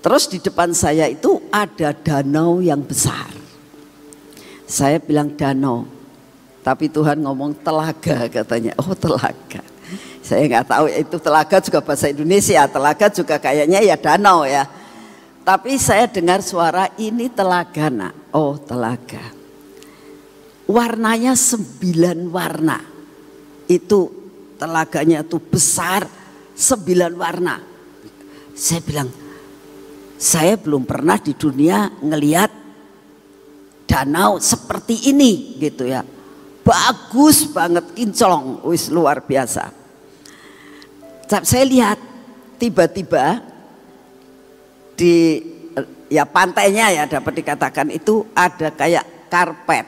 Terus di depan saya itu ada danau yang besar. Saya bilang danau, tapi Tuhan ngomong telaga katanya. Oh telaga. Saya nggak tahu itu telaga juga bahasa Indonesia. Telaga juga kayaknya ya danau ya. Tapi saya dengar suara ini telaga nak. Oh telaga. Warnanya 9 warna. Itu telaganya tuh besar 9 warna. Saya bilang, saya belum pernah di dunia ngelihat danau seperti ini gitu ya. Bagus banget, kinclong, wis luar biasa. Saya lihat tiba-tiba di ya pantainya ya dapat dikatakan itu ada kayak karpet.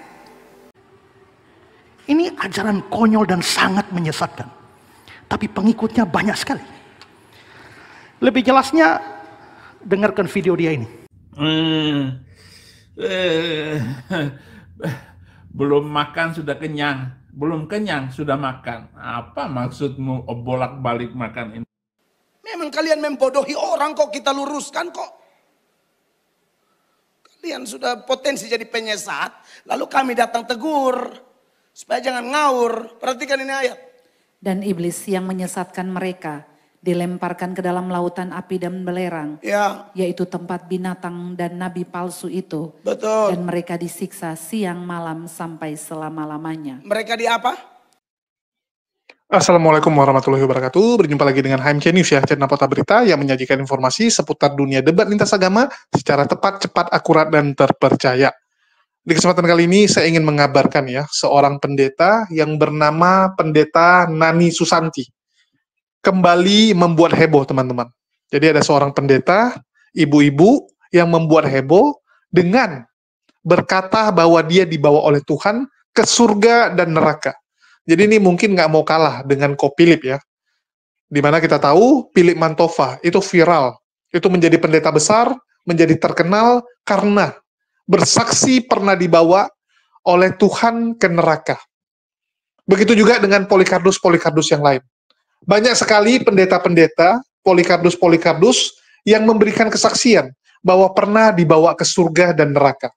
Ini ajaran konyol dan sangat menyesatkan. Tapi pengikutnya banyak sekali. Lebih jelasnya, dengarkan video dia ini. Belum makan sudah kenyang. Belum kenyang sudah makan. Apa maksudmu bolak-balik makan ini? Memang kalian membodohi orang kok, kita luruskan kok. Kalian sudah potensi jadi penyesat, lalu kami datang tegur. Supaya jangan ngawur. Perhatikan ini ayat. Dan iblis yang menyesatkan mereka dilemparkan ke dalam lautan api dan belerang. Ya. Yaitu tempat binatang dan nabi palsu itu. Betul. Dan mereka disiksa siang malam sampai selama-lamanya. Mereka di apa? Assalamualaikum warahmatullahi wabarakatuh. Berjumpa lagi dengan HMC News ya, channel Pota Berita yang menyajikan informasi seputar dunia debat lintas agama secara tepat, cepat, akurat, dan terpercaya. Di kesempatan kali ini saya ingin mengabarkan ya, seorang pendeta yang bernama Pendeta Nani Susanti kembali membuat heboh teman-teman. Jadi ada seorang pendeta, ibu-ibu yang membuat heboh dengan berkata bahwa dia dibawa oleh Tuhan ke surga dan neraka. Jadi ini mungkin nggak mau kalah dengan Ko Philip ya. Dimana kita tahu Philip Mantova itu viral. Itu menjadi pendeta besar, menjadi terkenal karena bersaksi pernah dibawa oleh Tuhan ke neraka. Begitu juga dengan Polycarpus yang lain. Banyak sekali pendeta-pendeta, Polycarpus yang memberikan kesaksian bahwa pernah dibawa ke surga dan neraka.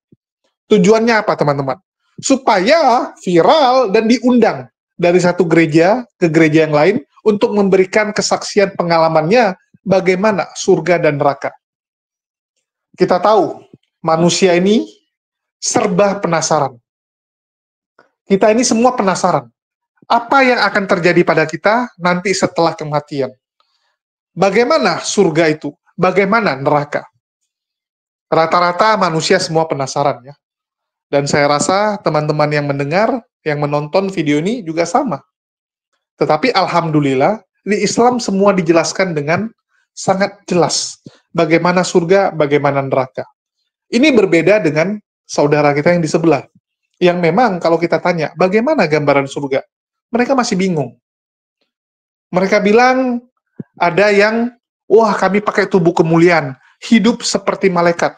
Tujuannya apa teman-teman? Supaya viral dan diundang dari satu gereja ke gereja yang lain untuk memberikan kesaksian pengalamannya bagaimana surga dan neraka. Kita tahu manusia ini serba penasaran. Kita ini semua penasaran. Apa yang akan terjadi pada kita nanti setelah kematian? Bagaimana surga itu? Bagaimana neraka? Rata-rata manusia semua penasaran ya. Dan saya rasa teman-teman yang mendengar, yang menonton video ini juga sama. Tetapi alhamdulillah, di Islam semua dijelaskan dengan sangat jelas. Bagaimana surga, bagaimana neraka. Ini berbeda dengan saudara kita yang di sebelah. Yang memang kalau kita tanya, bagaimana gambaran surga? Mereka masih bingung. Mereka bilang, ada yang, wah kami pakai tubuh kemuliaan, hidup seperti malaikat.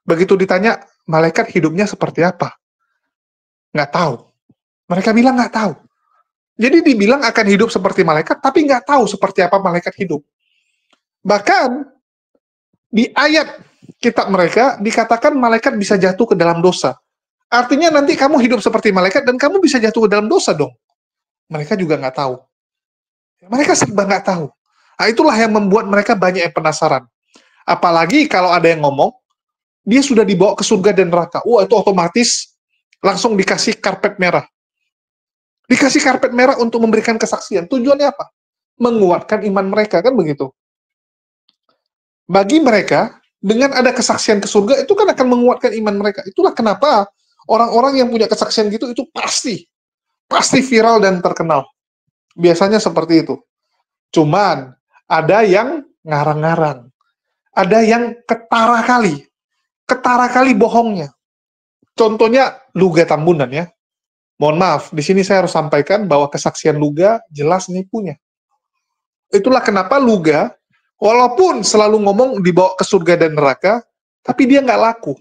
Begitu ditanya, malaikat hidupnya seperti apa? Nggak tahu. Mereka bilang nggak tahu. Jadi dibilang akan hidup seperti malaikat, tapi nggak tahu seperti apa malaikat hidup. Bahkan, di ayat kitab mereka dikatakan malaikat bisa jatuh ke dalam dosa. Artinya nanti kamu hidup seperti malaikat dan kamu bisa jatuh ke dalam dosa dong. Mereka juga nggak tahu. Mereka serba nggak tahu. Nah, itulah yang membuat mereka banyak yang penasaran. Apalagi kalau ada yang ngomong, dia sudah dibawa ke surga dan neraka. Wah, itu otomatis langsung dikasih karpet merah. Dikasih karpet merah untuk memberikan kesaksian. Tujuannya apa? Menguatkan iman mereka, kan begitu. Bagi mereka, dengan ada kesaksian ke surga, itu kan akan menguatkan iman mereka. Itulah kenapa orang-orang yang punya kesaksian gitu, itu pasti viral dan terkenal. Biasanya seperti itu. Cuman, ada yang ngarang-ngarang. Ada yang ketara kali bohongnya. Contohnya, Luga Tambunan ya. Mohon maaf, di sini saya harus sampaikan bahwa kesaksian Luga jelas nipunya. Itulah kenapa Luga, walaupun selalu ngomong dibawa ke surga dan neraka, tapi dia nggak laku.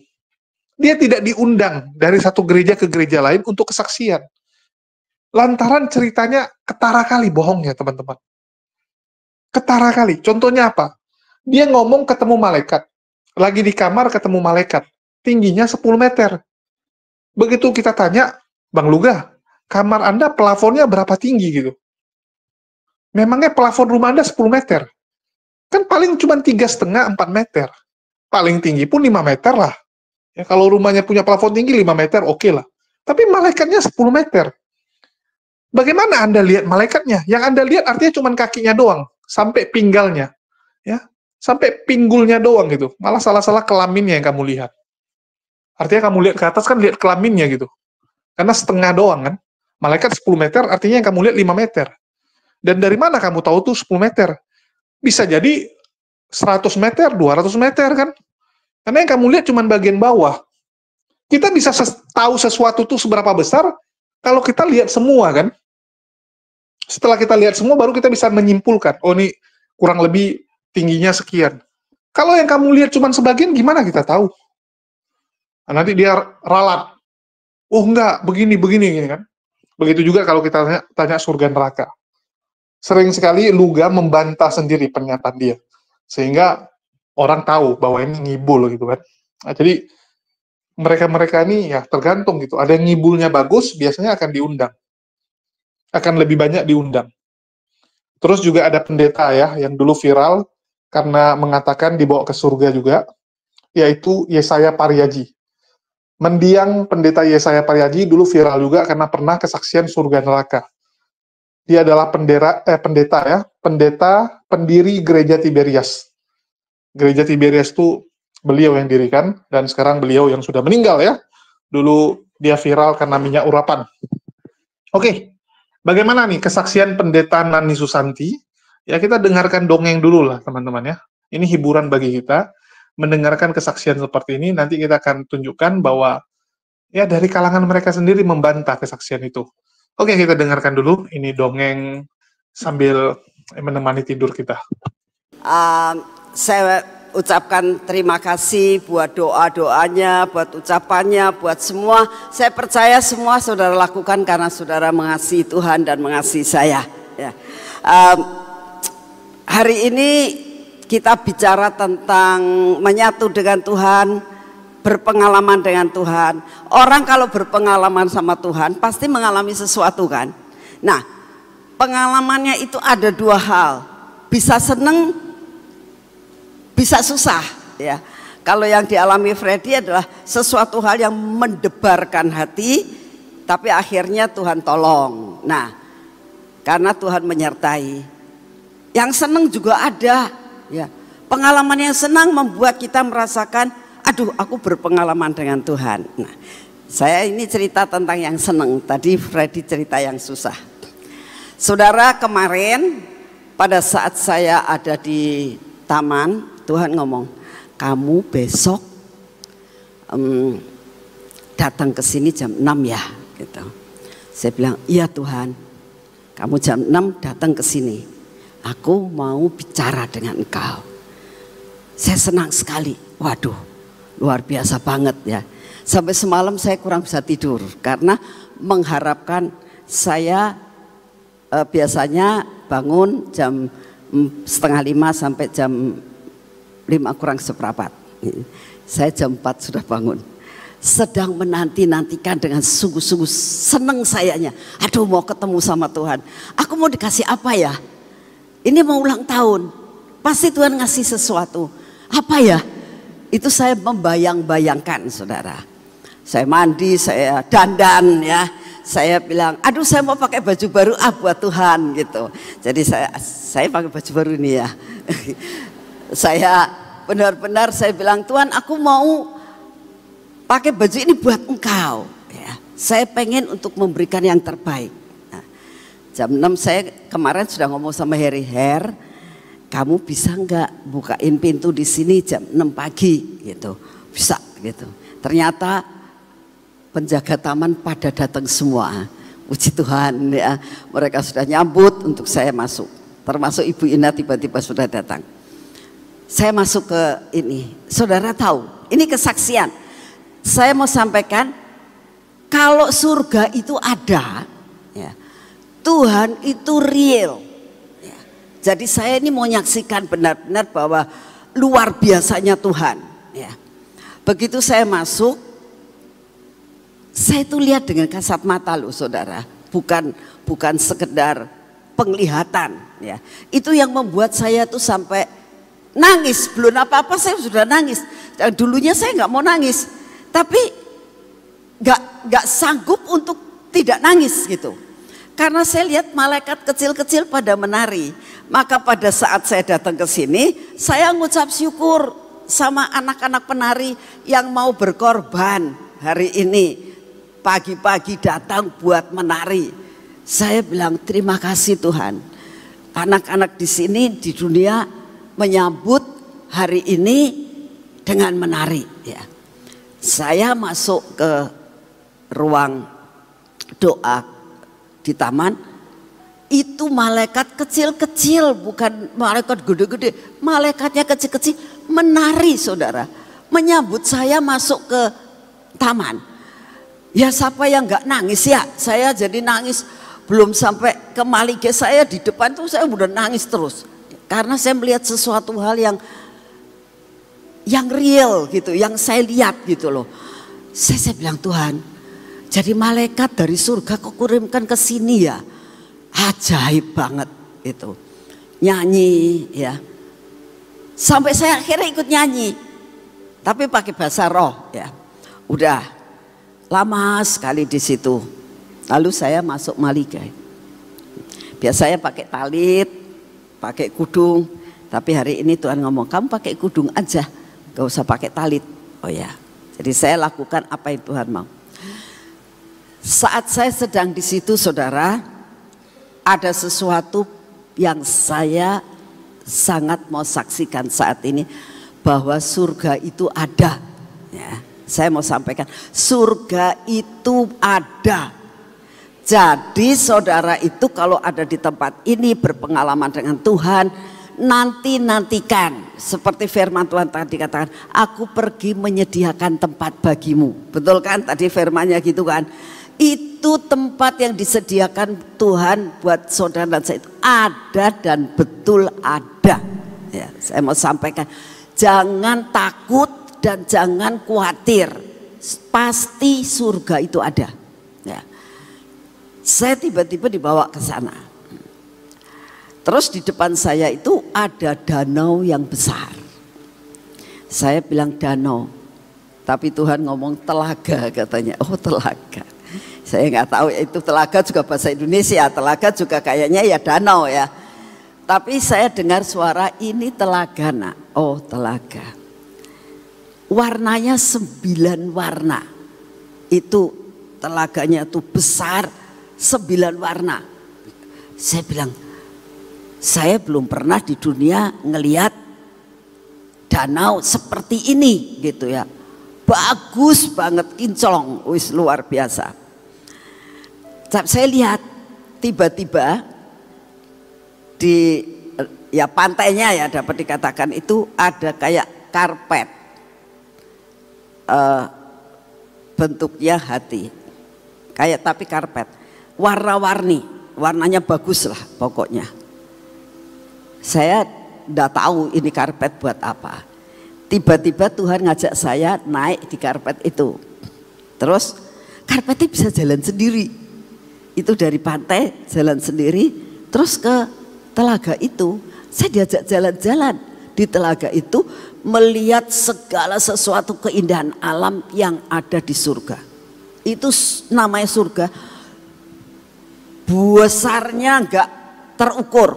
Dia tidak diundang dari satu gereja ke gereja lain untuk kesaksian. Lantaran ceritanya ketara kali bohongnya, teman-teman. Ketara kali. Contohnya apa? Dia ngomong ketemu malaikat. lagi di kamar ketemu malaikat, tingginya 10 meter. Begitu kita tanya, Bang Luga, kamar Anda plafonnya berapa tinggi gitu? Memangnya plafon rumah Anda 10 meter? Kan paling cuma 3,5-4 meter. Paling tinggi pun 5 meter lah. Ya, kalau rumahnya punya plafon tinggi 5 meter, oke lah. Tapi malaikatnya 10 meter. Bagaimana Anda lihat malaikatnya? Yang Anda lihat artinya cuma kakinya doang, sampai pinggalnya. Ya, sampai pinggulnya doang gitu. Malah salah-salah kelaminnya yang kamu lihat. Artinya kamu lihat ke atas kan lihat kelaminnya gitu. Karena setengah doang kan. Malaikat 10 meter artinya yang kamu lihat 5 meter. Dan dari mana kamu tahu tuh 10 meter? Bisa jadi 100 meter, 200 meter kan. Karena yang kamu lihat cuma bagian bawah. Kita bisa tahu sesuatu tuh seberapa besar kalau kita lihat semua kan. Setelah kita lihat semua baru kita bisa menyimpulkan, oh ini kurang lebih tingginya sekian. Kalau yang kamu lihat cuma sebagian gimana kita tahu? Nah, nanti dia ralat. Oh enggak, begini kan. Begitu juga kalau kita tanya surga neraka. Sering sekali Luga membantah sendiri pernyataan dia. Sehingga orang tahu bahwa ini ngibul gitu kan. Nah, jadi mereka-mereka ini ya tergantung gitu. Ada yang ngibulnya bagus, biasanya akan diundang. Akan lebih banyak diundang. Terus juga ada pendeta ya, yang dulu viral karena mengatakan dibawa ke surga juga, yaitu Yesaya Pariaji. Mendiang pendeta Yesaya Pariaji dulu viral juga karena pernah kesaksian surga neraka. Dia adalah pendeta pendiri Gereja Tiberias. Gereja Tiberias itu beliau yang dirikan, dan sekarang beliau yang sudah meninggal ya. Dulu dia viral karena minyak urapan. Oke, bagaimana nih kesaksian pendeta Nani Susanti? Ya kita dengarkan dongeng dulu lah teman-teman ya. Ini hiburan bagi kita, mendengarkan kesaksian seperti ini, nanti kita akan tunjukkan bahwa ya dari kalangan mereka sendiri membantah kesaksian itu. Oke, kita dengarkan dulu, ini dongeng sambil menemani tidur kita. Saya ucapkan terima kasih buat doa-doanya, buat ucapannya, buat semua. Saya percaya semua saudara lakukan karena saudara mengasihi Tuhan dan mengasihi saya. Ya. Hari ini kita bicara tentang menyatu dengan Tuhan, berpengalaman dengan Tuhan. Orang kalau berpengalaman sama Tuhan pasti mengalami sesuatu kan. Nah, pengalamannya itu ada dua hal. Bisa seneng, bisa susah ya. Kalau yang dialami Freddy adalah sesuatu hal yang mendebarkan hati, tapi akhirnya Tuhan tolong. Nah, karena Tuhan menyertai. Yang seneng juga ada ya. Pengalaman yang senang membuat kita merasakan, aduh aku berpengalaman dengan Tuhan. Nah, saya ini cerita tentang yang seneng. Tadi Freddy cerita yang susah. Saudara, kemarin pada saat saya ada di taman, Tuhan ngomong, kamu besok datang ke sini jam 6 ya. Gitu. Saya bilang, iya Tuhan, kamu jam 6 datang ke sini. Aku mau bicara dengan engkau. Saya senang sekali. Waduh, luar biasa banget ya. Sampai semalam saya kurang bisa tidur karena mengharapkan saya biasanya bangun jam 4:30 sampai jam 5 kurang seperempat. Saya jam 4 sudah bangun. Sedang menanti-nantikan dengan sungguh-sungguh senang sayanya. Aduh, mau ketemu sama Tuhan. Aku mau dikasih apa ya? Ini mau ulang tahun. Pasti Tuhan ngasih sesuatu. Apa ya? Itu saya membayang-bayangkan saudara. Saya mandi, saya dandan ya. Saya bilang, aduh saya mau pakai baju baru buat Tuhan gitu. Jadi saya pakai baju baru ini ya. Saya benar-benar saya bilang, Tuhan aku mau pakai baju ini buat engkau. Ya. Saya pengen untuk memberikan yang terbaik. Nah, jam 6 saya kemarin sudah ngomong sama Heri, kamu bisa nggak bukain pintu di sini jam 6 pagi gitu. Bisa gitu. Ternyata penjaga taman pada datang semua. Puji Tuhan ya. Mereka sudah nyambut untuk saya masuk. Termasuk Ibu Ina tiba-tiba sudah datang. Saya masuk ke ini. Saudara tahu, ini kesaksian. Saya mau sampaikan kalau surga itu ada ya, Tuhan itu real. Jadi saya ini mau menyaksikan benar-benar bahwa luar biasanya Tuhan. ya. Begitu saya masuk, saya itu lihat dengan kasat mata loh saudara, bukan sekedar penglihatan ya. Itu yang membuat saya tuh sampai nangis, belum apa-apa saya sudah nangis. Dulunya saya nggak mau nangis, tapi nggak sanggup untuk tidak nangis gitu. Karena saya lihat malaikat kecil-kecil pada menari. Maka pada saat saya datang ke sini, saya ngucap syukur sama anak-anak penari yang mau berkorban hari ini. Pagi-pagi datang buat menari. Saya bilang terima kasih Tuhan. Anak-anak di sini di dunia menyambut hari ini dengan menari. Ya. Saya masuk ke ruang doa di taman, itu malaikat kecil-kecil, bukan malaikat gede-gede, malaikatnya kecil-kecil menari saudara, menyambut saya masuk ke taman. Ya siapa yang nggak nangis ya, saya jadi nangis, belum sampai ke malige saya di depan tuh saya udah nangis terus, karena saya melihat sesuatu hal yang real gitu, yang saya lihat gitu loh. Saya bilang Tuhan, jadi malaikat dari surga kok kirimkan ke sini ya, ajaib banget itu. Nyanyi ya, sampai saya akhirnya ikut nyanyi, tapi pakai bahasa roh ya. Udah lama sekali di situ. Lalu saya masuk maligai. Biasanya pakai talit, pakai kudung, tapi hari ini Tuhan ngomong kamu pakai kudung aja, gak usah pakai talit. Oh ya, jadi saya lakukan apa yang Tuhan mau. Saat saya sedang di situ saudara, ada sesuatu yang saya sangat mau saksikan saat ini, bahwa surga itu ada ya. Saya mau sampaikan surga itu ada. Jadi saudara itu kalau ada di tempat ini berpengalaman dengan Tuhan, nantikan seperti firman Tuhan tadi katakan, aku pergi menyediakan tempat bagimu. Betul kan tadi firmannya gitu kan? Itu tempat yang disediakan Tuhan buat saudara dan saya itu ada dan betul ada. Ya, saya mau sampaikan, jangan takut dan jangan khawatir, pasti surga itu ada. Ya. Saya tiba-tiba dibawa ke sana. Terus di depan saya itu ada danau yang besar. Saya bilang danau, tapi Tuhan ngomong telaga katanya. Oh telaga. Saya nggak tahu itu telaga juga bahasa Indonesia, telaga juga kayaknya ya danau ya. Tapi saya dengar suara ini telaga nak. Oh telaga. Warnanya 9 warna. Itu telaganya tuh besar 9 warna. Saya bilang, saya belum pernah di dunia ngelihat danau seperti ini gitu ya. Bagus banget, kinclong, wis luar biasa. Saya lihat tiba-tiba di ya pantainya ya dapat dikatakan itu ada kayak karpet, bentuknya hati, kayak tapi karpet, warna-warni, warnanya bagus lah pokoknya. Saya nggak tahu ini karpet buat apa. Tiba-tiba Tuhan ngajak saya naik di karpet itu, terus karpetnya bisa jalan sendiri. Itu dari pantai jalan sendiri terus ke telaga itu. Saya diajak jalan-jalan di telaga itu, melihat segala sesuatu keindahan alam yang ada di surga. Itu namanya surga. Besarnya nggak terukur,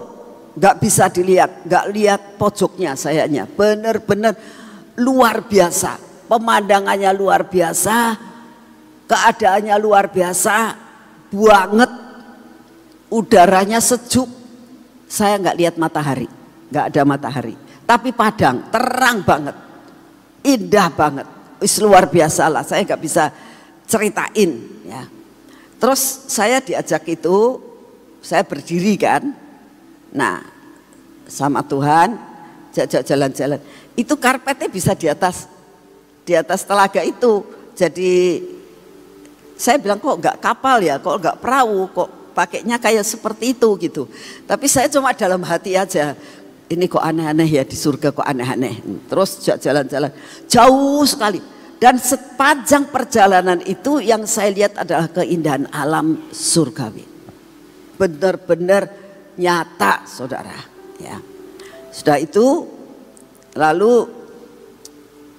nggak bisa dilihat, nggak lihat pojoknya sayanya. Benar-benar luar biasa, pemandangannya luar biasa, keadaannya luar biasa banget, udaranya sejuk. Saya nggak lihat matahari, nggak ada matahari, tapi padang, terang banget, indah banget, wis luar biasa lah. Saya nggak bisa ceritain ya. Terus saya diajak itu, saya berdiri kan, nah sama Tuhan jajak jalan-jalan. Itu karpetnya bisa di atas telaga itu. Jadi saya bilang kok nggak kapal ya, kok nggak perahu, kok pakainya kayak seperti itu gitu. Tapi saya cuma dalam hati aja, ini kok aneh-aneh ya, di surga kok aneh-aneh. Terus jalan-jalan jauh sekali. Dan sepanjang perjalanan itu yang saya lihat adalah keindahan alam surgawi. Benar-benar nyata, saudara. Ya. Sudah itu lalu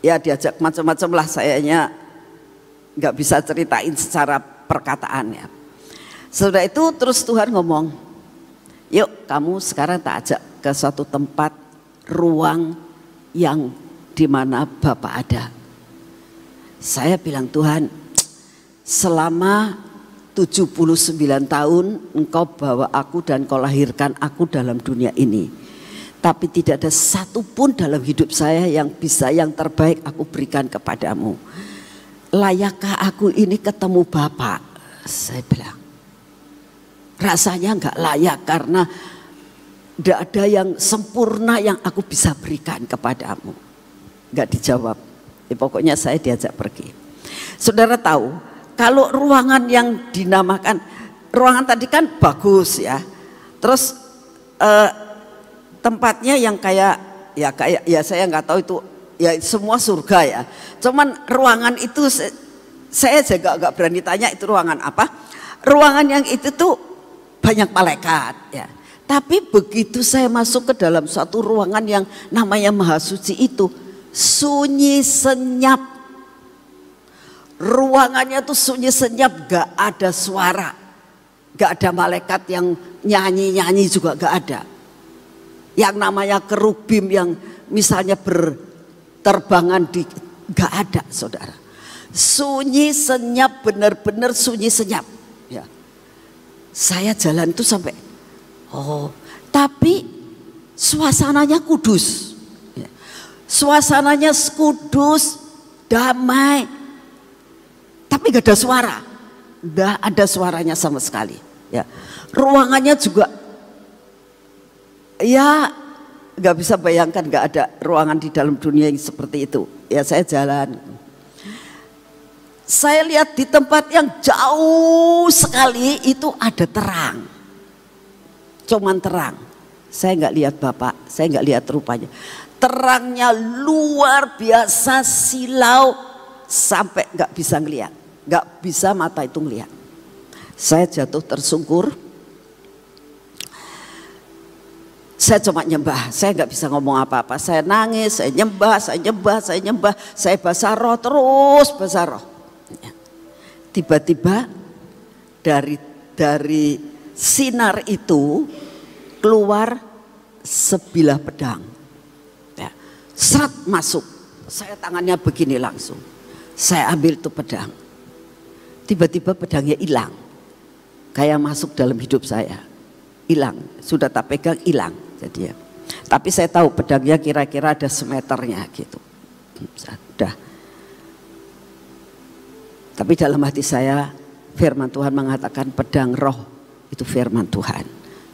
ya diajak macam-macam lah, sayanya nggak bisa ceritain secara perkataannya. Sudah itu terus Tuhan ngomong, yuk kamu sekarang tak ajak ke suatu tempat ruang yang dimana Bapak ada. Saya bilang, Tuhan, selama 79 tahun Engkau bawa aku dan Kau lahirkan aku dalam dunia ini. Tapi tidak ada satupun dalam hidup saya yang bisa, yang terbaik aku berikan kepadamu. Layakkah aku ini ketemu Bapak? Saya bilang, rasanya enggak layak karena tidak ada yang sempurna yang aku bisa berikan kepadamu. Enggak dijawab. Pokoknya saya diajak pergi. Saudara tahu, kalau ruangan yang dinamakan, ruangan tadi kan bagus ya. Terus tempatnya yang kayak ya saya nggak tahu itu ya semua surga ya. Cuman ruangan itu saya juga nggak berani tanya itu ruangan apa. Ruangan yang itu tuh banyak malaikat ya. Tapi begitu saya masuk ke dalam suatu ruangan yang namanya Maha Suci itu, sunyi senyap. Ruangannya tuh sunyi senyap, gak ada suara, gak ada malaikat yang nyanyi-nyanyi juga gak ada. Yang namanya kerubim yang misalnya berterbangan di, gak ada, saudara. Sunyi senyap, benar-benar sunyi senyap. Ya. Saya jalan tuh sampai, oh, tapi suasananya kudus. Suasananya kudus, damai, tapi gak ada suara, gak ada suaranya sama sekali. Ya, ruangannya juga, ya gak bisa bayangkan gak ada ruangan di dalam dunia yang seperti itu. Ya saya jalan, saya lihat di tempat yang jauh sekali itu ada terang, cuman terang. Saya gak lihat Bapak, saya gak lihat rupanya. Terangnya luar biasa, silau sampai nggak bisa ngelihat, nggak bisa mata itu ngelihat. Saya jatuh tersungkur, saya cuma nyembah, saya nggak bisa ngomong apa-apa. Saya nangis, saya nyembah, saya basah roh terus, basah roh. Tiba-tiba dari sinar itu keluar sebilah pedang. Serat masuk, saya tangannya begini langsung, saya ambil tuh pedang, tiba-tiba pedangnya hilang, kayak masuk dalam hidup saya, hilang, sudah tak pegang hilang, jadi ya. Tapi saya tahu pedangnya kira-kira ada semeternya gitu, sudah. Tapi dalam hati saya, firman Tuhan mengatakan pedang roh itu firman Tuhan.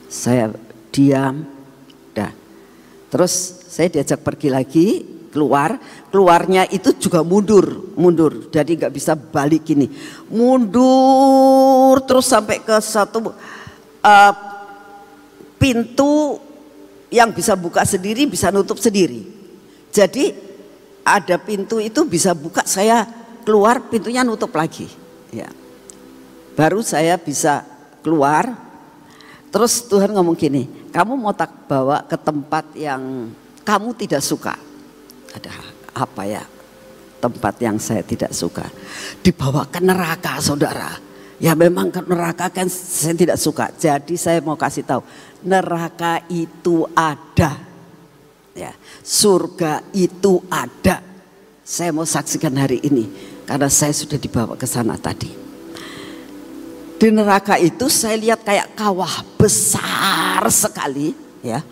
Saya diam, dah. Terus saya diajak pergi lagi, keluarnya itu juga mundur, jadi nggak bisa balik gini, mundur terus sampai ke satu pintu yang bisa buka sendiri, bisa nutup sendiri. Jadi ada pintu itu bisa buka, saya keluar, pintunya nutup lagi, ya. Baru saya bisa keluar. Terus Tuhan ngomong gini, kamu mau tak bawa ke tempat yang kamu tidak suka. Ada apa ya? Tempat yang saya tidak suka. Dibawa ke neraka, saudara. Ya memang ke neraka kan saya tidak suka. Jadi saya mau kasih tahu, neraka itu ada. Ya, surga itu ada. Saya mau saksikan hari ini karena saya sudah dibawa ke sana tadi. Di neraka itu saya lihat kayak kawah besar sekali, ya.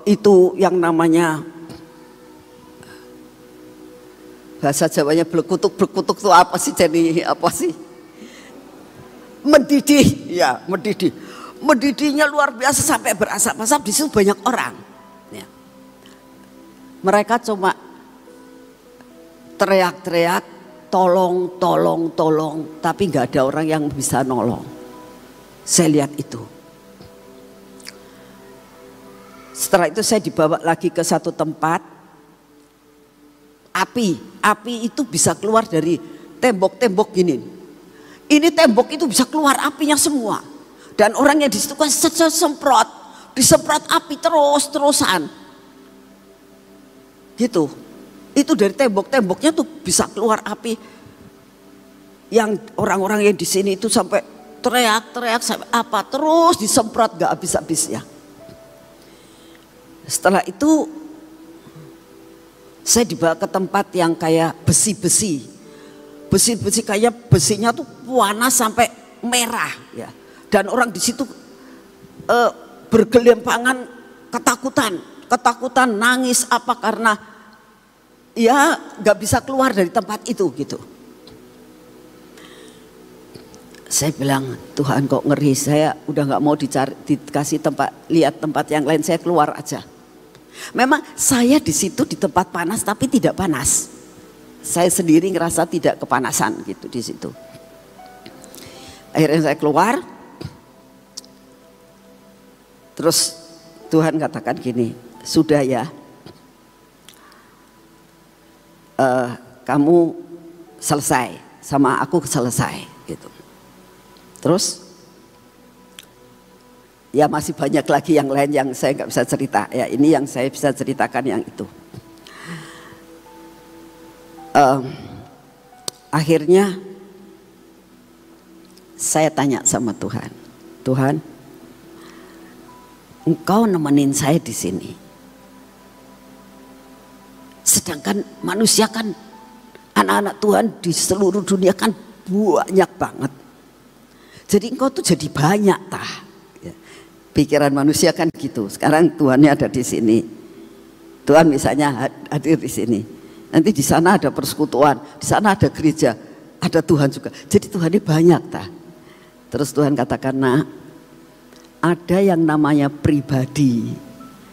Itu yang namanya bahasa Jawanya berkutuk itu apa sih, jadi apa sih? Mendidih, ya mendidih. Mendidihnya luar biasa sampai berasap-asap, di situ banyak orang. Ya. Mereka cuma teriak-teriak, tolong, tolong, tolong, tapi nggak ada orang yang bisa nolong. Saya lihat itu. Setelah itu saya dibawa lagi ke satu tempat. Api itu bisa keluar dari tembok-tembok gini. Ini tembok itu bisa keluar apinya semua. Dan orang yang di situ kan disemprot api terus-terusan. Gitu. Itu dari tembok-temboknya tuh bisa keluar api. Yang orang-orang yang di sini itu sampai teriak-teriak sampai apa terus disemprot gak habis-habisnya. Setelah itu saya dibawa ke tempat yang kayak besi-besi kayak besinya tuh panas sampai merah ya. Dan orang di situ bergelimpangan ketakutan nangis apa karena ya nggak bisa keluar dari tempat itu gitu. Saya bilang, Tuhan kok ngeri, saya udah nggak mau dikasih tempat, lihat tempat yang lain, saya keluar aja. Memang saya di situ di tempat panas tapi tidak panas. Saya sendiri ngerasa tidak kepanasan gitu di situ. Akhirnya saya keluar. Terus Tuhan katakan gini, sudah ya, kamu selesai sama aku selesai gitu. Terus ya masih banyak lagi yang lain yang saya nggak bisa cerita. Ya ini yang saya bisa ceritakan yang itu. Akhirnya saya tanya sama Tuhan, Tuhan, Engkau nemenin saya di sini. Sedangkan manusia kan, anak-anak Tuhan di seluruh dunia kan banyak banget. Jadi Engkau tuh jadi banyak tah. Pikiran manusia kan gitu. Sekarang Tuhannya ada di sini. Tuhan misalnya hadir di sini. Nanti di sana ada persekutuan, di sana ada gereja, ada Tuhan juga. Jadi Tuhannya banyak tah. Terus Tuhan katakan, nah, ada yang namanya pribadi,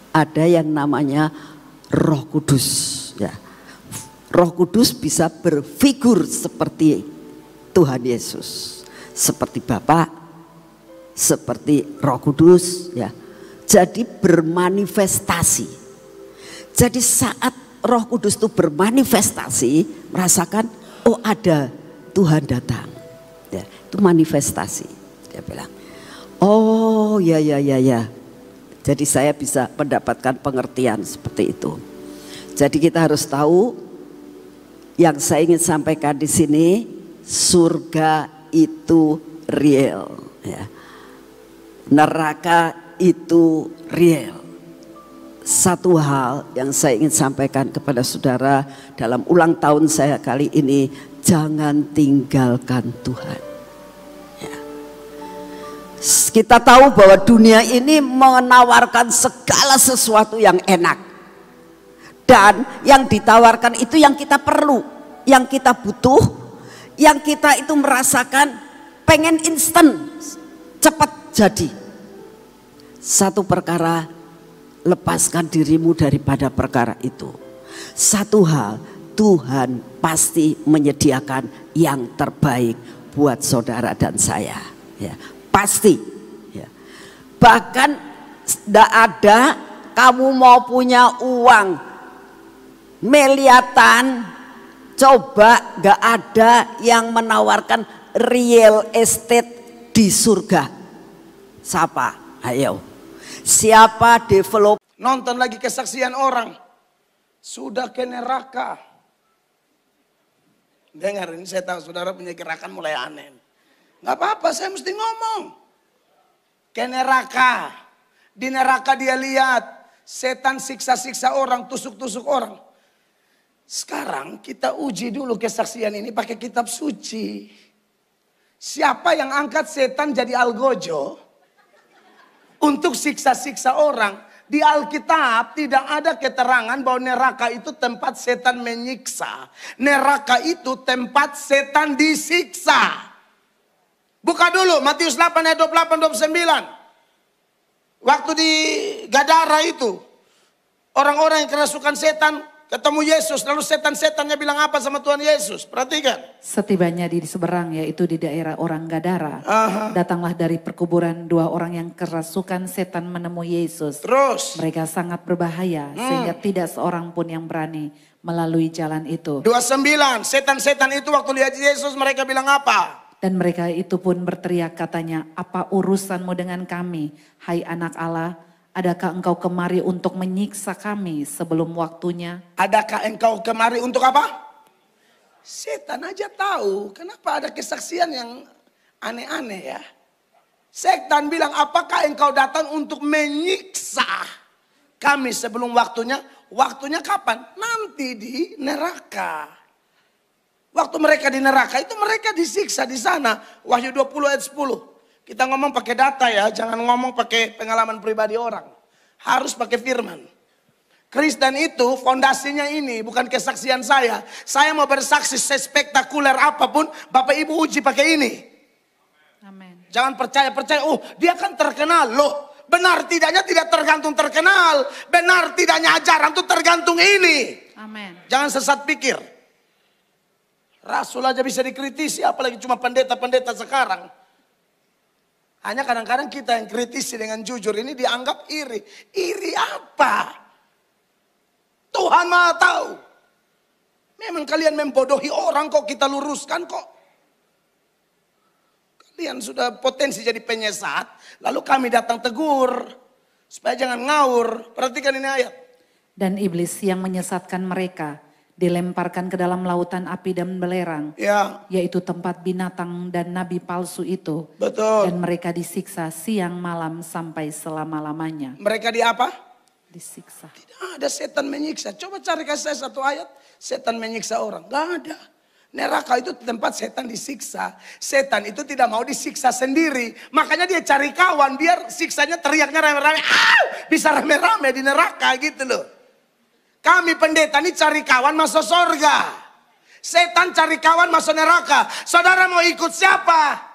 ada yang namanya Roh Kudus. Ya. Roh Kudus bisa berfigur seperti Tuhan Yesus, seperti Bapa, seperti Roh Kudus, ya. Jadi bermanifestasi. Jadi saat Roh Kudus itu bermanifestasi, merasakan oh ada Tuhan datang. Ya, itu manifestasi. Dia bilang, oh ya. Jadi saya bisa mendapatkan pengertian seperti itu. Jadi kita harus tahu yang saya ingin sampaikan di sini, surga itu real, ya. Neraka itu real. Satu hal yang saya ingin sampaikan kepada saudara dalam ulang tahun saya kali ini, jangan tinggalkan Tuhan. Ya. Kita tahu bahwa dunia ini menawarkan segala sesuatu yang enak. Dan yang ditawarkan itu yang kita perlu, yang kita butuh, yang kita itu merasakan pengen instan, cepat jadi. Satu perkara, lepaskan dirimu daripada perkara itu. Satu hal, Tuhan pasti menyediakan yang terbaik buat saudara dan saya, ya, pasti, ya. Bahkan tidak ada kamu mau punya uang miliatan, coba gak ada yang menawarkan real estate di surga. Siapa? Ayo, siapa develop? Nonton lagi kesaksian orang, sudah ke neraka. Dengar, ini saya tahu saudara punya gerakan mulai aneh. Gak apa-apa, saya mesti ngomong. Ke neraka. Di neraka dia lihat setan siksa-siksa orang, tusuk-tusuk orang. Sekarang kita uji dulu kesaksian ini pakai kitab suci. Siapa yang angkat setan jadi algojo untuk siksa-siksa orang? Di Alkitab tidak ada keterangan bahwa neraka itu tempat setan menyiksa. Neraka itu tempat setan disiksa. Buka dulu Matius 8 ayat 28-29. Waktu di Gadara itu, orang-orang yang kerasukan setan ketemu Yesus, lalu setan-setannya bilang apa sama Tuhan Yesus? Perhatikan. Setibanya di seberang, yaitu di daerah orang Gadara, datanglah dari perkuburan 2 orang yang kerasukan setan menemui Yesus. Terus. Mereka sangat berbahaya sehingga tidak seorang pun yang berani melalui jalan itu. 29, setan-setan itu waktu lihat Yesus mereka bilang apa? Dan mereka itu pun berteriak katanya, apa urusanmu dengan kami, hai anak Allah? Adakah engkau kemari untuk menyiksa kami sebelum waktunya? Adakah engkau kemari untuk apa? Setan aja tahu. Kenapa ada kesaksian yang aneh-aneh ya? Setan bilang, apakah engkau datang untuk menyiksa kami sebelum waktunya? Waktunya kapan? Nanti di neraka. Waktu mereka di neraka itu mereka disiksa di sana. Wahyu 20 ayat 10. Kita ngomong pakai data ya, jangan ngomong pakai pengalaman pribadi orang. Harus pakai firman. Kristen itu fondasinya ini, bukan kesaksian saya. Saya mau bersaksi sespektakuler apapun, Bapak Ibu uji pakai ini. Amin. Jangan percaya-percaya, oh dia kan terkenal. Loh, benar tidaknya tidak tergantung terkenal. Benar tidaknya ajaran itu tergantung ini. Amin. Jangan sesat pikir. Rasul aja bisa dikritisi, apalagi cuma pendeta-pendeta sekarang. Hanya kadang-kadang kita yang kritisi dengan jujur ini dianggap iri. Iri apa? Tuhan Maha tahu. Memang kalian membodohi orang kok, kita luruskan kok. Kalian sudah potensi jadi penyesat, lalu kami datang tegur. Supaya jangan ngawur. Perhatikan ini ayat. Dan iblis yang menyesatkan mereka dilemparkan ke dalam lautan api dan belerang, Ya, yaitu tempat binatang dan nabi palsu itu. betul. Dan mereka disiksa siang malam sampai selama-lamanya. Mereka di apa? Disiksa. Tidak ada setan menyiksa. Coba cari kasih saya satu ayat. Setan menyiksa orang. Gak ada. Neraka itu tempat setan disiksa. Setan itu tidak mau disiksa sendiri. Makanya dia cari kawan biar siksanya teriaknya rame-rame. Bisa rame-rame di neraka gitu loh. Kami pendeta ini cari kawan masuk surga. Setan cari kawan masuk neraka. Saudara mau ikut siapa?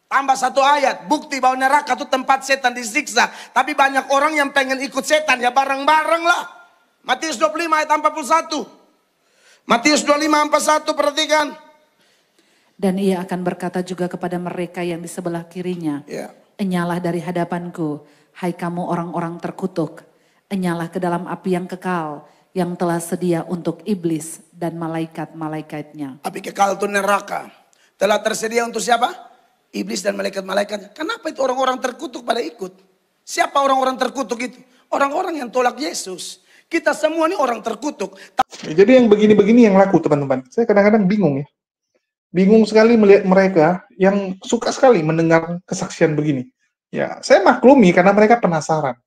Tambah satu ayat. Bukti bahwa neraka itu tempat setan disiksa. Tapi banyak orang yang pengen ikut setan. Ya bareng-bareng lah. Matius 25 ayat 41. Matius 25 41 perhatikan. Dan ia akan berkata juga kepada mereka yang di sebelah kirinya. Ya. Enyalah dari hadapanku, hai kamu orang-orang terkutuk. Enyalah ke dalam api yang kekal, yang telah sedia untuk iblis dan malaikat-malaikatnya. Api kekal itu neraka. Telah tersedia untuk siapa? Iblis dan malaikat-malaikatnya. Kenapa itu orang-orang terkutuk pada ikut? Siapa orang-orang terkutuk itu? Orang-orang yang tolak Yesus. Kita semua ini orang terkutuk. Jadi yang begini-begini yang laku teman-teman. Saya kadang-kadang bingung ya. Bingung sekali melihat mereka yang suka sekali mendengar kesaksian begini. Ya, saya maklumi karena mereka penasaran.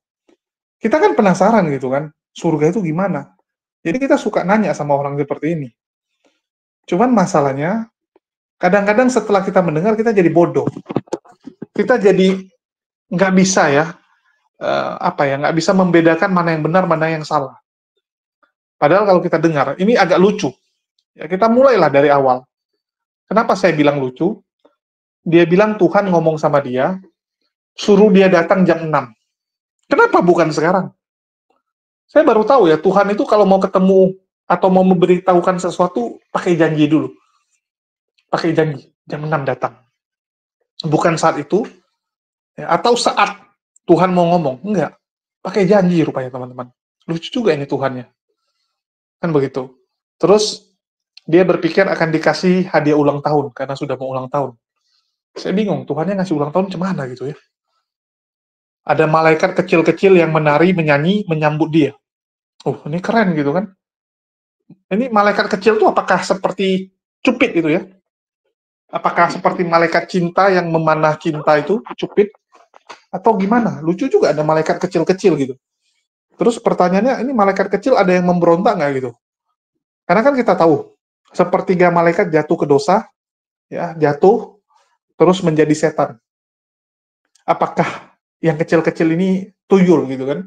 Kita kan penasaran gitu kan, surga itu gimana? Jadi kita suka nanya sama orang seperti ini. Cuman masalahnya, kadang-kadang setelah kita mendengar, kita jadi bodoh. Kita jadi nggak bisa ya, nggak bisa membedakan mana yang benar, mana yang salah. Padahal kalau kita dengar, ini agak lucu. Ya, kita mulailah dari awal. Kenapa saya bilang lucu? Dia bilang Tuhan ngomong sama dia, suruh dia datang jam 6. Kenapa bukan sekarang? Saya baru tahu ya, Tuhan itu kalau mau ketemu atau mau memberitahukan sesuatu, pakai janji dulu. Pakai janji, jam 6 datang. Bukan saat itu, ya, atau saat Tuhan mau ngomong. Enggak, pakai janji rupanya teman-teman. Lucu juga ini Tuhannya. Kan begitu. Terus, dia berpikir akan dikasih hadiah ulang tahun, karena sudah mau ulang tahun. Saya bingung, Tuhannya ngasih ulang tahun cemana gitu ya. Ada malaikat kecil-kecil yang menari, menyanyi, menyambut dia. Ini keren gitu kan. Ini malaikat kecil tuh apakah seperti Cupid itu ya? Apakah seperti malaikat cinta yang memanah cinta itu, Cupid? Atau gimana? Lucu juga ada malaikat kecil-kecil gitu. Terus pertanyaannya, ini malaikat kecil ada yang memberontak nggak gitu? Karena kan kita tahu, sepertiga malaikat jatuh ke dosa, ya jatuh, terus menjadi setan. Apakah yang kecil-kecil ini tuyul gitu kan?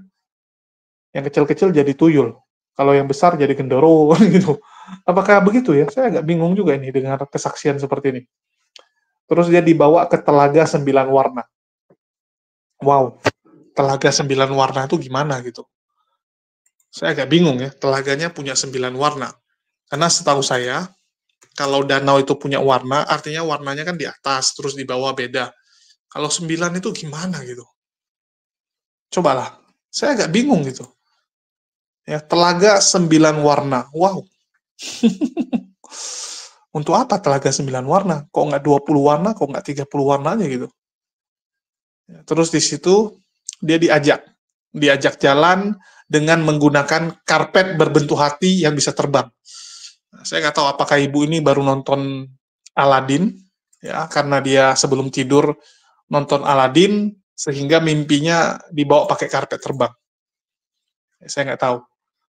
Yang kecil-kecil jadi tuyul. Kalau yang besar jadi gendero gitu. Apakah begitu ya? Saya agak bingung juga ini dengan kesaksian seperti ini. Terus dia dibawa ke telaga 9 warna. Wow, telaga 9 warna itu gimana gitu? Saya agak bingung ya, telaganya punya 9 warna. Karena setahu saya, kalau danau itu punya warna, artinya warnanya kan di atas, terus di bawah beda. Kalau 9 itu gimana gitu? Cobalah, saya agak bingung gitu. Ya, telaga 9 warna, wow. Untuk apa telaga 9 warna? Kok nggak 20 warna, kok nggak 30 warna aja gitu? Ya, terus di situ, dia diajak jalan dengan menggunakan karpet berbentuk hati yang bisa terbang. Nah, saya nggak tahu apakah ibu ini baru nonton Aladdin, ya, karena dia sebelum tidur nonton Aladdin, sehingga mimpinya dibawa pakai karpet terbang. Ya, saya nggak tahu.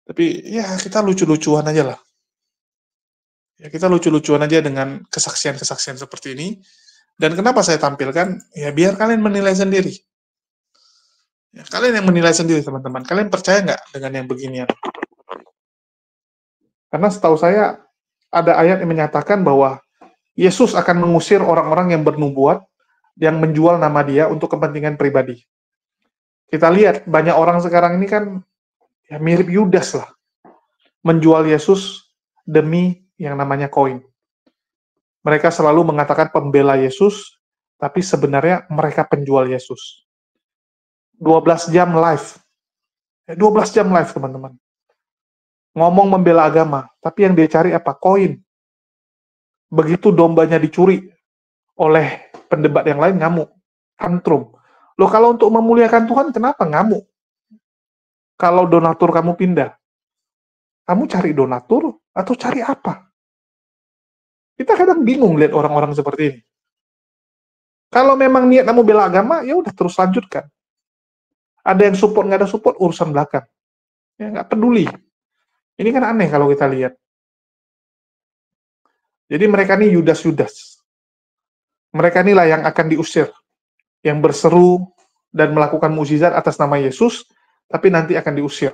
Tapi ya kita lucu-lucuan aja lah. Ya, kita lucu-lucuan aja dengan kesaksian-kesaksian seperti ini. Dan kenapa saya tampilkan? Ya biar kalian menilai sendiri. Ya, kalian yang menilai sendiri, teman-teman. Kalian percaya nggak dengan yang beginian? Karena setahu saya, ada ayat yang menyatakan bahwa Yesus akan mengusir orang-orang yang bernubuat, yang menjual nama dia untuk kepentingan pribadi. Kita lihat, banyak orang sekarang ini kan ya mirip Yudas lah. Menjual Yesus demi yang namanya koin. Mereka selalu mengatakan pembela Yesus, tapi sebenarnya mereka penjual Yesus. 12 jam live. 12 jam live, teman-teman. Ngomong membela agama, tapi yang dia cari apa? Koin. Begitu dombanya dicuri oleh pendebat yang lain, ngamuk. Tantrum. Loh, kalau untuk memuliakan Tuhan, kenapa ngamuk? Kalau donatur kamu pindah, kamu cari donatur atau cari apa? Kita kadang bingung lihat orang-orang seperti ini. Kalau memang niat kamu bela agama, ya udah terus lanjutkan. Ada yang support, nggak ada support, urusan belakang. Ya nggak peduli. Ini kan aneh kalau kita lihat. Jadi mereka ini Yudas-Yudas. Mereka inilah yang akan diusir. Yang berseru dan melakukan mukjizat atas nama Yesus, tapi nanti akan diusir.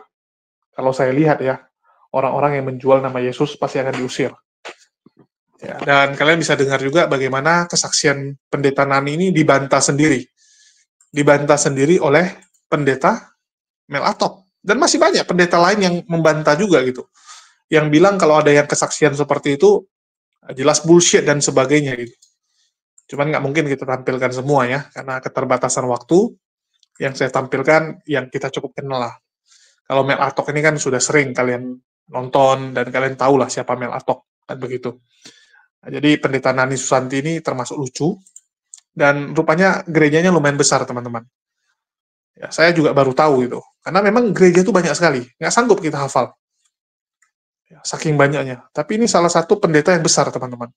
Kalau saya lihat ya, orang-orang yang menjual nama Yesus pasti akan diusir. Ya, dan kalian bisa dengar juga bagaimana kesaksian pendeta Nani ini dibantah sendiri. Dibantah sendiri oleh pendeta Mel Atok. Dan masih banyak pendeta lain yang membantah juga gitu. Yang bilang kalau ada yang kesaksian seperti itu, jelas bullshit dan sebagainya gitu. Cuman nggak mungkin kita tampilkan semua ya, karena keterbatasan waktu. Yang saya tampilkan yang kita cukup kenal lah. Kalau Mel Atok ini kan sudah sering kalian nonton, dan kalian tahu lah siapa Mel Atok, kan begitu. Nah, jadi pendeta Nani Susanti ini termasuk lucu, dan rupanya gerejanya lumayan besar, teman-teman. Ya, saya juga baru tahu itu, karena memang gereja itu banyak sekali, nggak sanggup kita hafal. Ya, saking banyaknya. Tapi ini salah satu pendeta yang besar, teman-teman,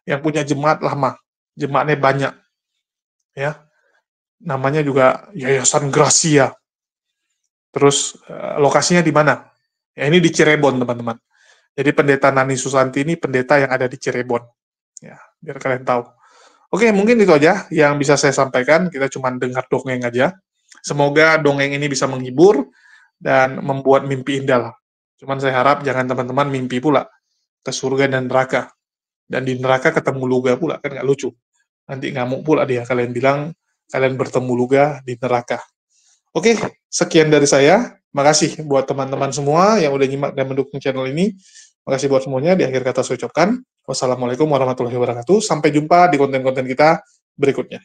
yang punya jemaat lama, jemaatnya banyak. Ya, namanya juga Yayasan Gracia. Terus lokasinya di mana? Ya, ini di Cirebon, teman-teman. Jadi pendeta Nani Susanti ini pendeta yang ada di Cirebon. Ya, biar kalian tahu. Oke, mungkin itu aja yang bisa saya sampaikan. Kita cuma dengar dongeng aja. Semoga dongeng ini bisa menghibur dan membuat mimpi indah lah. Cuman saya harap jangan teman-teman mimpi pula ke surga dan neraka. Dan di neraka ketemu Luga pula, kan nggak lucu. Nanti ngamuk pula dia, kalian bilang kalian bertemu Luga di neraka. Oke, sekian dari saya. Makasih buat teman-teman semua yang udah nyimak dan mendukung channel ini. Makasih buat semuanya. Di akhir kata saya ucapkan wassalamualaikum warahmatullahi wabarakatuh. Sampai jumpa di konten-konten kita berikutnya.